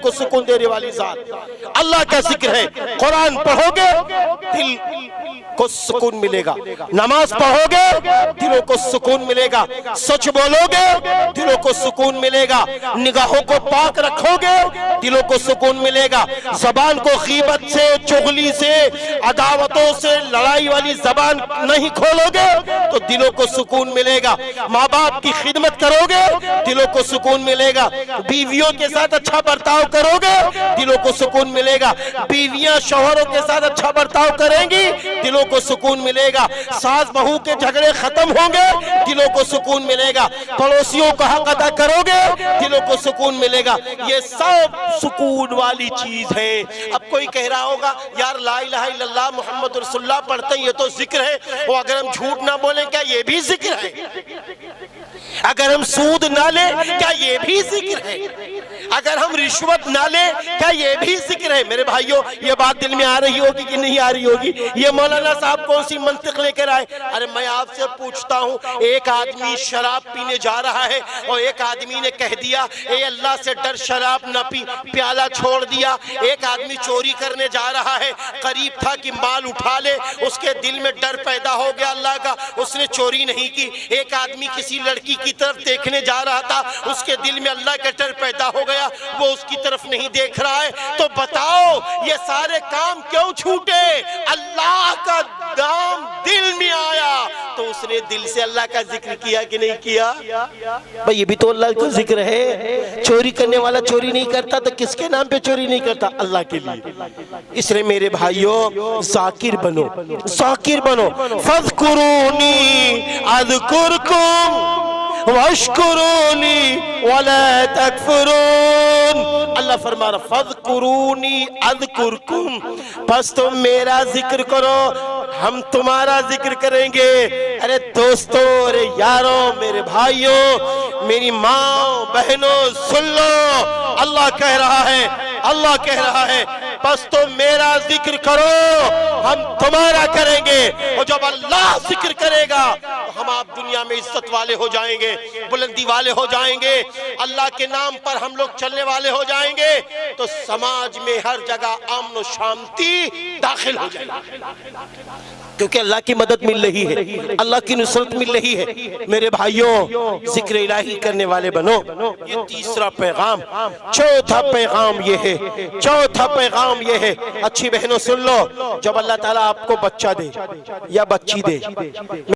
को सुकून देने वाली जात। अल्लाह का जिक्र है, कुरान पढ़ोगे दिल को सुकून मिलेगा, नमाज पढ़ोगे दिलों को सुकून मिलेगा, सच बोलोगे दिलों को सुकून मिलेगा, निगाहों को पाक रखोगे दिलों को सुकून मिलेगा, जबान को गीबत से, चुगली से, अदावतों से, लड़ाई वाली जबान नहीं खोलोगे तो दिलों को सुकून मिलेगा, माँ बाप की खिदमत करोगे दिलों को सुकून मिलेगा, बीवियों के साथ अच्छा बर्ताव करोगे दिलों को सुकून मिलेगा, बीवियां शौहरों के साथ अच्छा बर्ताव करेंगी दिलों को सुकून मिलेगा, सास बहू के झगड़े खत्म होंगे दिलों को सुकून मिलेगा, पड़ोसियों का हक अदा करोगे दिलों को सुकून मिलेगा। ये सब सुकून वाली चीज है। अब कोई कह रहा होगा यार ला इलाहा इल्लल्लाह मुहम्मद रसूलुल्लाह पढ़ते हैं ये तो जिक्र है, और अगर हम झूठ ना बोले क्या ये भी जिक्र है? अगर हम सूद ना ले क्या ये भी जिक्र है? अगर हम रिश्वत ना ले क्या ये भी जिक्र है? मेरे भाइयों ये बात दिल में आ रही होगी कि नहीं आ रही होगी? ये मौलाना साहब कौन सी मंतिक लेकर आए? अरे मैं आपसे पूछता हूँ, एक आदमी शराब पीने जा रहा है और एक आदमी ने कह दिया ए अल्लाह से डर शराब ना पी, प्याला छोड़ दिया। एक आदमी चोरी करने जा रहा है, करीब था कि माल उठा ले, उसके दिल में डर पैदा हो गया अल्लाह का, उसने चोरी नहीं की। एक आदमी किसी लड़की की तरफ देखने जा रहा था, उसके दिल में अल्लाह का डर पैदा हो गया, वो उसकी तरफ नहीं देख रहा है। तो बताओ ये सारे काम क्यों छूटे? अल्लाह का नाम दिल में आया तो उसने दिल से अल्लाह का जिक्र किया कि नहीं किया? भाई ये भी तो अल्लाह का जिक्र है। चोरी करने वाला चोरी नहीं करता तो किसके नाम पे चोरी नहीं करता? अल्लाह के लिए। इसलिए मेरे भाइयों जाकिर बनो, जाकिर बनो। फज़कुरूनी अज़कुरकुम वश्कुरूनी वला तकफुरून। अल्लाह फरमा रहा फज़कुरूनी अज़कुरकुम, बस तुम मेरा जिक्र करो हम तुम्हारा जिक्र करेंगे। अरे दोस्तों, अरे यारों, मेरे भाइयों, मेरी माँ बहनों सुन लो, अल्लाह कह रहा है, अल्लाह कह रहा है बस तुम मेरा जिक्र करो हम तुम्हारा करेंगे। और जब अल्लाह जिक्र करेगा तो हम आप दुनिया में इज्जत वाले हो जाएंगे, बुलंदी वाले हो जाएंगे, अल्लाह के नाम पर हम लोग चलने वाले हो जाएंगे तो समाज में हर जगह अमन और शांति दाखिल हो जाएगी, क्योंकि अल्लाह की मदद मिल रही है, अल्लाह की नुसरत मिल रही है। मेरे भाइयों, जिक्र इलाही करने वाले बनो। ये तीसरा पैगाम। चौथा पैगाम ये है, चौथा पैगाम ये है, अच्छी बहनों सुन लो, जब अल्लाह ताला आपको बच्चा दे या बच्ची दे,